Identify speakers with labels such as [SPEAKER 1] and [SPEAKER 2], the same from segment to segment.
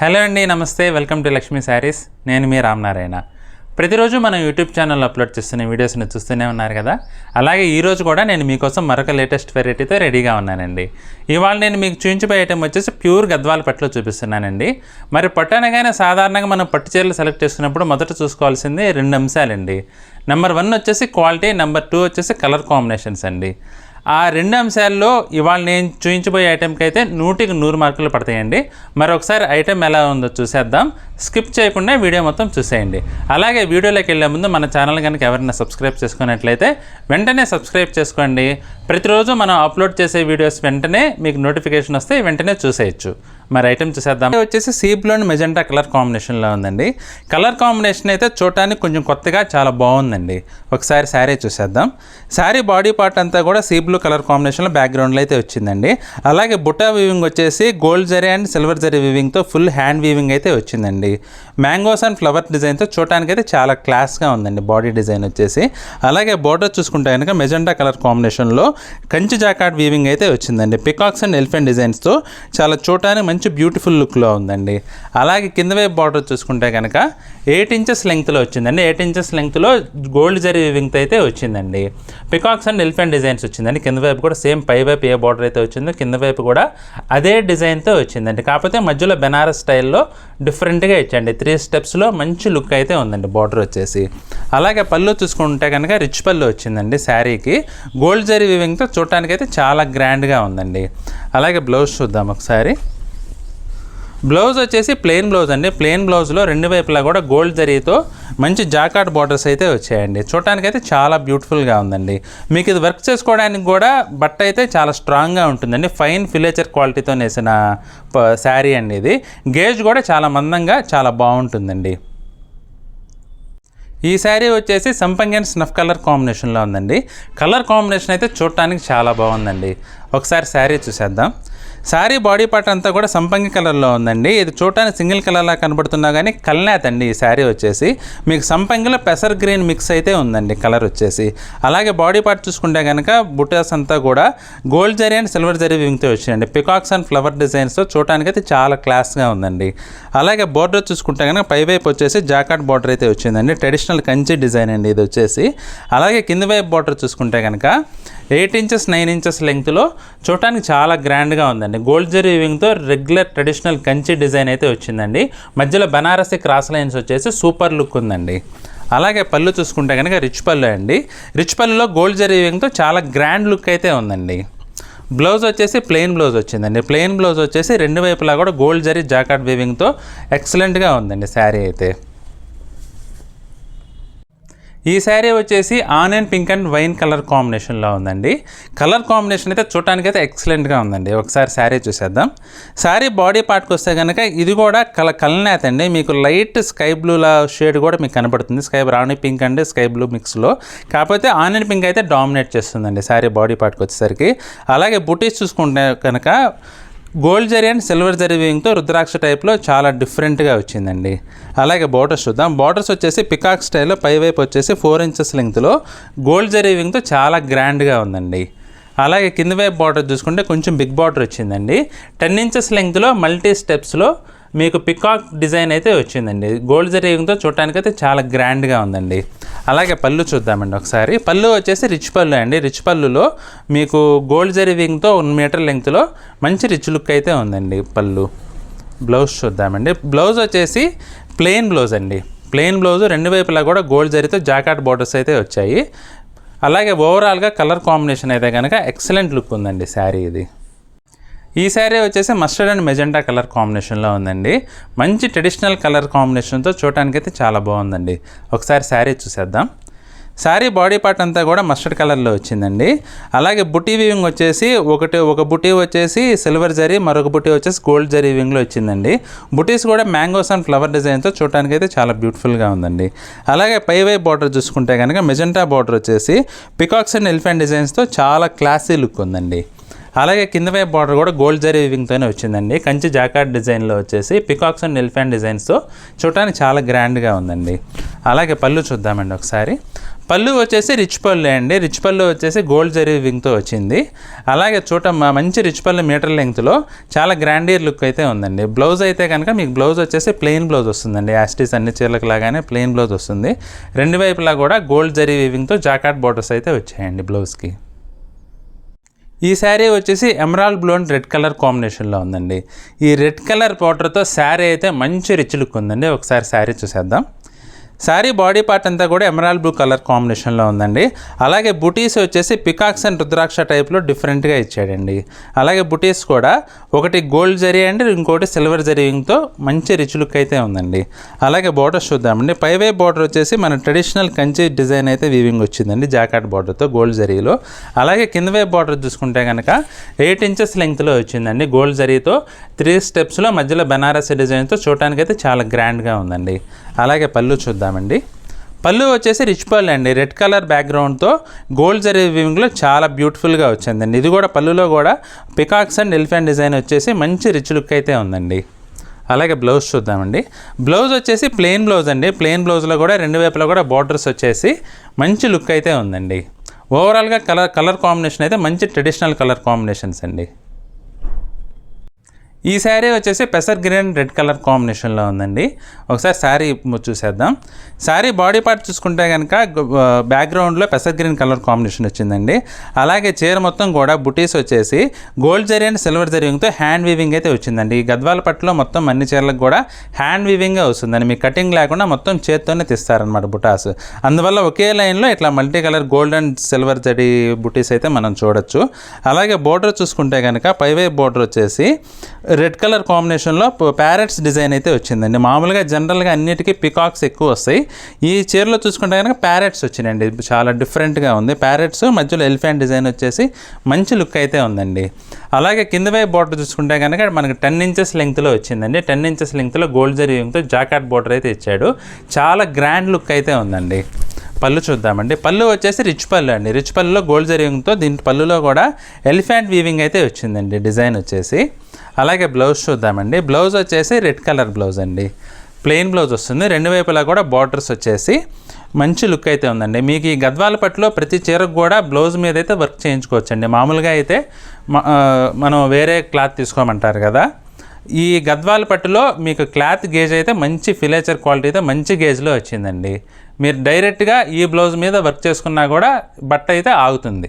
[SPEAKER 1] Hello అండి, నమస్తే. Welcome to Lakshmi saris. నేను మీ రామనారాయణ. ప్రతిరోజు మనం యూట్యూబ్ ఛానల్లో అప్లోడ్ చేస్తున్న వీడియోస్ని చూస్తూనే ఉన్నారు కదా. అలాగే ఈరోజు కూడా నేను మీకోసం మరొక లేటెస్ట్ వెరైటీతో రెడీగా ఉన్నానండి. ఇవాళ నేను మీకు చూపించబోయే ఐటమ్ వచ్చేసి ప్యూర్ గద్వాల పట్టులో చూపిస్తున్నానండి. మరి పట్టు అనగానే సాధారణంగా మనం పట్టు చీరలు సెలెక్ట్ చేసుకున్నప్పుడు మొదట చూసుకోవాల్సింది రెండు అంశాలండి. నెంబర్ 1 వచ్చేసి క్వాలిటీ, నెంబర్ 2 వచ్చేసి కలర్ కాంబినేషన్స్ అండి. ఆ రెండు అంశాల్లో ఇవాళ నేను చూపించబోయే ఐటెంకి అయితే 100కి 100 మార్కులు పడతాయండి. మరొకసారి ఐటెం ఎలా ఉందో చూసేద్దాం. స్కిప్ చేయకుండా వీడియో మొత్తం చూసేయండి. అలాగే వీడియోలోకి వెళ్ళే ముందు మన ఛానల్ కనుక ఎవరైనా సబ్స్క్రైబ్ చేసుకున్నట్లయితే వెంటనే సబ్స్క్రైబ్ చేసుకోండి. ప్రతిరోజు మనం అప్లోడ్ చేసే వీడియోస్ వెంటనే మీకు నోటిఫికేషన్ వస్తే వెంటనే చూసేయచ్చు. మరి ఐటెం చూసేద్దాం. వచ్చేసి sea blue and magenta colour కాంబినేషన్లో ఉందండి. కలర్ కాంబినేషన్ అయితే చూడటానికి కొంచెం కొత్తగా చాలా బాగుందండి. ఒకసారి శారీ చూసేద్దాం. శారీ బాడీ పార్ట్ అంతా కూడా సీ బ్లూ కలర్ కాంబినేషన్లో బ్యాక్గ్రౌండ్లో అయితే వచ్చిందండి. అలాగే బుట్టా వీవింగ్ వచ్చేసి gold zari and silver zari వీవింగ్తో ఫుల్ హ్యాండ్ వీవింగ్ అయితే వచ్చిందండి. మ్యాంగోస్ అండ్ ఫ్లవర్ డిజైన్తో చూడటానికి అయితే చాలా క్లాస్గా ఉందండి బాడీ డిజైన్ వచ్చేసి. అలాగే బోర్డర్ చూసుకుంటే కనుక మెజెంటా కలర్ కాంబినేషన్లో కంచి జాకార్డ్ వీవింగ్ అయితే వచ్చిందండి. పికాక్స్ అండ్ ఎలిఫెంట్ డిజైన్స్తో చాలా చూడటానికి మంచి బ్యూటిఫుల్ లుక్లో ఉందండి. అలాగే కింద వైపు బార్డర్ చూసుకుంటే కనుక 8 ఇంచెస్ లెంగ్త్లో వచ్చిందండి. 8 ఇంచెస్ లెంగ్త్లో గోల్డ్ జరీ వీవింగ్తో అయితే వచ్చిందండి. పికాక్స్ అండ్ ఎలిఫెంట్ డిజైన్స్ వచ్చిందండి. కింద వైపు కూడా సేమ్ పై వైపు ఏ బార్డర్ అయితే వచ్చిందో కింద వైపు కూడా అదే డిజైన్తో వచ్చిందండి. కాకపోతే మధ్యలో బెనారస్ స్టైల్లో డిఫరెంట్గా ఇచ్చండి. 3 స్టెప్స్లో మంచి లుక్ అయితే ఉందండి బార్డర్ వచ్చేసి. అలాగే పళ్ళు చూసుకుంటే కనుక రిచ్ పళ్ళు వచ్చిందండి. శారీకి గోల్డ్ జరీ వీవింగ్తో చూడటానికి అయితే చాలా గ్రాండ్గా ఉందండి. అలాగే బ్లౌజ్ చూద్దాం ఒకసారి. బ్లౌజ్ వచ్చేసి ప్లెయిన్ బ్లౌజ్ అండి. ప్లెయిన్ బ్లౌజ్లో రెండు వైపులా కూడా గోల్డ్ జరీతో మంచి జాకార్డ్ బార్డర్స్ అయితే వచ్చాయండి. చూడటానికి అయితే చాలా బ్యూటిఫుల్గా ఉందండి. మీకు ఇది వర్క్ చేసుకోవడానికి కూడా బట్ట అయితే చాలా స్ట్రాంగ్గా ఉంటుందండి. ఫైన్ ఫిలేచర్ క్వాలిటీతో నేసిన శారీ అండి ఇది. గేజ్ కూడా చాలా మందంగా చాలా బాగుంటుందండి. ఈ శారీ వచ్చేసి సంపంగి అండ్ స్నఫ్ కలర్ కాంబినేషన్లో ఉందండి. కలర్ కాంబినేషన్ అయితే చూడటానికి చాలా బాగుందండి. ఒకసారి శారీ చూసేద్దాం. శారీ బాడీ పార్ట్ అంతా కూడా సంపంగి కలర్లో ఉందండి. ఇది చూడటానికి సింగిల్ కలర్లా కనబడుతున్నా కానీ కల్నాథ్ అండి ఈ శారీ వచ్చేసి. మీకు సంపంగిలో పెసర్ గ్రీన్ మిక్స్ అయితే ఉందండి కలర్ వచ్చేసి. అలాగే బాడీ పార్ట్ చూసుకుంటే కనుక బుటాస్ అంతా కూడా gold zari and silver zari వీవింగ్తో వచ్చిందండి. పికాక్స్ అండ్ ఫ్లవర్ డిజైన్స్తో చూడటానికి అయితే చాలా క్లాస్గా ఉందండి. అలాగే బార్డర్ చూసుకుంటే కనుక పైవైపు వచ్చేసి జాకార్డ్ బార్డర్ అయితే వచ్చిందండి. ట్రెడిషనల్ కంచి డిజైన్ అండి ఇది వచ్చేసి. అలాగే కింద వైపు బార్డర్ చూసుకుంటే కనుక 8 ఇంచెస్ 9 ఇంచెస్ లెంగ్త్లో చూడటానికి చాలా గ్రాండ్గా ఉందండి. గోల్డ్ జరీ వీవింగ్తో రెగ్యులర్ ట్రెడిషనల్ కంచి డిజైన్ అయితే వచ్చిందండి. మధ్యలో బనారసి క్రాస్ లైన్స్ వచ్చేసి సూపర్ లుక్ ఉందండి. అలాగే పళ్ళు చూసుకుంటే కనుక రిచ్ పళ్ళు అండి. రిచ్ పళ్ళులో గోల్డ్ జరీ వీవింగ్తో చాలా గ్రాండ్ లుక్ అయితే ఉందండి. బ్లౌజ్ వచ్చేసి ప్లెయిన్ బ్లౌజ్ వచ్చిందండి. ప్లెయిన్ బ్లౌజ్ వచ్చేసి రెండు వైపులా కూడా గోల్డ్ జరీ జాకార్డ్ వీవింగ్తో ఎక్సలెంట్గా ఉందండి శారీ అయితే. ఈ శారీ వచ్చేసి onion pink and wine colour కాంబినేషన్లో ఉందండి. కలర్ కాంబినేషన్ అయితే చూడటానికి అయితే ఎక్సలెంట్గా ఉందండి. ఒకసారి శారీ చూసేద్దాం. శారీ బాడీ పార్ట్కి వస్తే కనుక ఇది కూడా కల్నాథ్ అండి. మీకు లైట్ స్కై బ్లూలా షేడ్ కూడా మీకు కనబడుతుంది. రాణి పింక్ అండ్ స్కై బ్లూ మిక్స్లో. కాకపోతే ఆనియన్ పింక్ అయితే డామినేట్ చేస్తుందండి శారీ బాడీ పార్ట్కి వచ్చేసరికి. అలాగే బుటీస్ చూసుకుంటే కనుక gold zari and silver zari వీవింగ్తో రుద్రాక్ష టైప్లో చాలా డిఫరెంట్గా వచ్చిందండి. అలాగే బార్డర్స్ చూద్దాం. బార్డర్స్ వచ్చేసి పికాక్ స్టైల్లో పైవైపు వచ్చేసి 4 ఇంచెస్ లెంగ్త్లో గోల్డ్ జరీ వీవింగ్తో చాలా గ్రాండ్గా ఉందండి. అలాగే కింద వైపు బార్డర్ చూసుకుంటే కొంచెం బిగ్ బార్డర్ వచ్చిందండి. 10 ఇంచెస్ లెంగ్త్లో మల్టీ స్టెప్స్లో మీకు పికాక్ డిజైన్ అయితే వచ్చిందండి. గోల్డ్ జరీ వీవింగ్తో చూడటానికి అయితే చాలా గ్రాండ్గా ఉందండి. అలాగే పళ్ళు చూద్దామండి ఒకసారి. పళ్ళు వచ్చేసి రిచ్ పళ్ళు అండి. రిచ్ పళ్ళులో మీకు గోల్డ్ జరీ వీవింగ్తో 1 మీటర్ లెంగ్త్లో మంచి రిచ్ లుక్ అయితే ఉందండి పళ్ళు. బ్లౌజ్ చూద్దామండి. బ్లౌజ్ వచ్చేసి ప్లెయిన్ బ్లౌజ్ అండి. ప్లెయిన్ బ్లౌజ్ రెండు వైపులా కూడా గోల్డ్ జరీతో జాకార్డ్ బార్డర్స్ అయితే వచ్చాయి. అలాగే ఓవరాల్గా కలర్ కాంబినేషన్ అయితే కనుక ఎక్సలెంట్ లుక్ ఉందండి శారీ ఇది. ఈ శారీ వచ్చేసి మస్టర్డ్ అండ్ మెజెంటా కలర్ కాంబినేషన్లో ఉందండి. మంచి ట్రెడిషనల్ కలర్ కాంబినేషన్తో చూడటానికి అయితే చాలా బాగుందండి. ఒకసారి శారీ చూసేద్దాం. శారీ బాడీ పార్ట్ అంతా కూడా మస్టర్డ్ కలర్లో వచ్చిందండి. అలాగే బుటీ వీవింగ్ వచ్చేసి ఒక బుటీ వచ్చేసి సిల్వర్ జరీ, మరొక బుటీ వచ్చేసి గోల్డ్ జరీ వీవింగ్లో వచ్చిందండి. బుటీస్ కూడా మ్యాంగోస్ అండ్ ఫ్లవర్ డిజైన్తో చూడటానికి అయితే చాలా బ్యూటిఫుల్గా ఉందండి. అలాగే పైవైపు బార్డర్ చూసుకుంటే కనుక మెజెంటా బార్డర్ వచ్చేసి పికాక్స్ అండ్ ఎలిఫెంట్ డిజైన్స్తో చాలా క్లాసీ లుక్ ఉందండి. అలాగే కింద వైపు బార్డర్ కూడా గోల్డ్ జరీ వీవింగ్తోనే వచ్చిందండి. కంచి జాకార్డ్ డిజైన్లో వచ్చేసి పికాక్స్ అండ్ ఎలిఫెంట్ డిజైన్స్తో చూడటానికి చాలా గ్రాండ్గా ఉందండి. అలాగే పళ్ళు చూద్దామండి ఒకసారి. పళ్ళు వచ్చేసి రిచ్ పళ్ళు అండి. రిచ్ పళ్ళు వచ్చేసి గోల్డ్ జరీ వీవింగ్తో వచ్చింది. అలాగే మంచి రిచ్ పళ్ళు మీటర్ లెంగ్త్లో చాలా గ్రాండియర్ లుక్ అయితే ఉందండి. బ్లౌజ్ అయితే కనుక మీకు బ్లౌజ్ వచ్చేసి ప్లెయిన్ బ్లౌజ్ వస్తుందండి. యాస్టీస్ అన్ని చీరలకు లాగానే ప్లెయిన్ బ్లౌజ్ వస్తుంది. రెండు వైపులా కూడా గోల్డ్ జరీ వీవింగ్తో జాకాట్ బోర్డర్స్ అయితే వచ్చాయండి బ్లౌజ్కి. ఈ శారీ వచ్చేసి emerald blue and red colour కాంబినేషన్లో ఉందండి. ఈ రెడ్ కలర్ బార్డర్తో శారీ అయితే మంచి రిచ్ లుక్ ఉందండి. ఒకసారి శారీ చూసేద్దాం. శారీ బాడీ పార్ట్ అంతా కూడా ఎమరాల్డ్ బ్లూ కలర్ కాంబినేషన్లో ఉందండి. అలాగే బుటీస్ వచ్చేసి పికాక్స్ అండ్ రుద్రాక్ష టైప్లో డిఫరెంట్గా ఇచ్చాడండి. అలాగే బుటీస్ కూడా ఒకటి గోల్డ్ జరీ అండ్ ఇంకోటి సిల్వర్ జరీతో మంచి రిచ్ లుక్ అయితే ఉందండి. అలాగే బోర్డర్స్ చూద్దామండి. పైవే బోర్డర్ వచ్చేసి మన ట్రెడిషనల్ కంచి డిజైన్ అయితే వీవింగ్ వచ్చిందండి జాకాట్ బోర్డర్తో గోల్డ్ జరీలో. అలాగే కింద వైపు బోర్డర్ చూసుకుంటే కనుక 8 ఇంచెస్ లెంగ్త్లో వచ్చిందండి గోల్డ్ జరీతో 3 స్టెప్స్లో మధ్యలో బనారసి డిజైన్తో చూడటానికి అయితే చాలా గ్రాండ్గా ఉందండి. అలాగే పళ్ళు చూద్దామండి. పళ్ళు వచ్చేసి రిచ్ పళ్ళు అండి. రెడ్ కలర్ బ్యాక్గ్రౌండ్తో గోల్డ్ జరీ వీవింగ్లో చాలా బ్యూటిఫుల్గా వచ్చిందండి. ఇది కూడా పళ్ళులో కూడా పికాక్స్ అండ్ ఎలిఫెంట్ డిజైన్ వచ్చేసి మంచి రిచ్ లుక్ అయితే ఉందండి. అలాగే బ్లౌజ్ చూద్దామండి. బ్లౌజ్ వచ్చేసి ప్లెయిన్ బ్లౌజ్ అండి. ప్లెయిన్ బ్లౌజ్లో కూడా రెండు వైపులా కూడా బార్డర్స్ వచ్చేసి మంచి లుక్ అయితే ఉందండి. ఓవరాల్గా కలర్ కాంబినేషన్ అయితే మంచి ట్రెడిషనల్ కలర్ కాంబినేషన్స్ అండి. ఈ శారీ వచ్చేసి పెసర్ గ్రీన్ రెడ్ కలర్ కాంబినేషన్లో ఉందండి. ఒకసారి శారీ చూసేద్దాం. శారీ బాడీ పార్ట్ చూసుకుంటే కనుక బ్యాక్గ్రౌండ్లో పెసర్ గ్రీన్ కలర్ కాంబినేషన్ వచ్చిందండి. అలాగే చీర మొత్తం కూడా బుటీస్ వచ్చేసి గోల్డ్ జరీ అండ్ సిల్వర్ జరీతో హ్యాండ్ వీవింగ్ అయితే వచ్చిందండి. ఈ గద్వాల పట్టులో మొత్తం అన్ని చీరలకు కూడా హ్యాండ్ వీవింగే వస్తుందండి. మీకు కటింగ్ లేకుండా మొత్తం చేత్తోనే తీస్తారనమాట బుటాస్. అందువల్ల ఒకే లైన్లో ఇట్లా multi colour gold and silver zari బుటీస్ అయితే మనం చూడొచ్చు. అలాగే బోర్డర్ చూసుకుంటే కనుక పైవే బోర్డర్ వచ్చేసి రెడ్ కలర్ కాంబినేషన్లో ప్యారెట్స్ డిజైన్ అయితే వచ్చిందండి. మామూలుగా జనరల్గా అన్నిటికీ పికాక్స్ ఎక్కువ వస్తాయి. ఈ చీరలో చూసుకుంటే కనుక ప్యారెట్స్ వచ్చినాయండి. చాలా డిఫరెంట్గా ఉంది. ప్యారెట్స్ మధ్యలో ఎలిఫెంట్ డిజైన్ వచ్చేసి మంచి లుక్ అయితే ఉందండి. అలాగే కింద వైపు బోర్డర్ చూసుకుంటే కనుక మనకి 10 ఇంచెస్ లెంగ్త్లో వచ్చిందండి. 10 ఇంచెస్ లెంగ్త్లో గోల్డ్ జరీతో జాకాట్ బోర్డర్ అయితే ఇచ్చాడు. చాలా గ్రాండ్ లుక్ అయితే ఉందండి. పళ్ళు చూద్దామండి. పళ్ళు వచ్చేసి రిచ్ పళ్ళు అండి. రిచ్ పళ్ళులో గోల్డ్ జరీతో దీని పళ్ళులో కూడా ఎలిఫెంట్ వీవింగ్ అయితే వచ్చిందండి డిజైన్ వచ్చేసి. అలాగే బ్లౌజ్ చూద్దామండి. బ్లౌజ్ వచ్చేసి రెడ్ కలర్ బ్లౌజ్ అండి. ప్లెయిన్ బ్లౌజ్ వస్తుంది. రెండు వైపులా కూడా బార్డర్స్ వచ్చేసి మంచి లుక్ అయితే ఉందండి. మీకు ఈ గద్వాల పట్టులో ప్రతి చీరకు కూడా బ్లౌజ్ మీద అయితే వర్క్ చేయించుకోవచ్చండి. మామూలుగా అయితే మనం వేరే క్లాత్ తీసుకోమంటారు కదా. ఈ గద్వాల పట్టులో మీకు క్లాత్ గేజ్ అయితే మంచి ఫిలేచర్ క్వాలిటీ అయితే మంచి గేజ్లో వచ్చిందండి. మీరు డైరెక్ట్గా ఈ బ్లౌజ్ మీద వర్క్ చేసుకున్నా కూడా బట్ట అయితే ఆగుతుంది.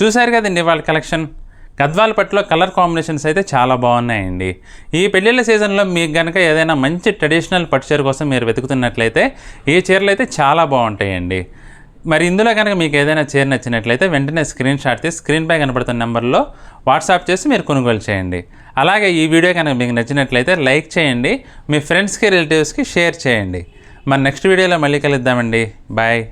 [SPEAKER 1] చూశారు కదండి వాళ్ళ కలెక్షన్. గద్వాల పట్టులో కలర్ కాంబినేషన్స్ అయితే చాలా బాగున్నాయండి. ఈ పెళ్ళిళ్ళ సీజన్లో మీకు కనుక ఏదైనా మంచి ట్రెడిషనల్ పట్టు చీర కోసం మీరు వెతుకుతున్నట్లయితే ఈ చీరలు అయితే చాలా బాగుంటాయండి. మరి ఇందులో కనుక మీకు ఏదైనా చీర నచ్చినట్లయితే వెంటనే స్క్రీన్ షాట్ తీసి స్క్రీన్పై కనపడుతున్న నెంబర్లో వాట్సాప్ చేసి మీరు కొనుగోలు చేయండి. అలాగే ఈ వీడియో కనుక మీకు నచ్చినట్లయితే లైక్ చేయండి. మీ ఫ్రెండ్స్కి రిలేటివ్స్కి షేర్ చేయండి. మరి నెక్స్ట్ వీడియోలో మళ్ళీ కలుద్దామండి. బాయ్.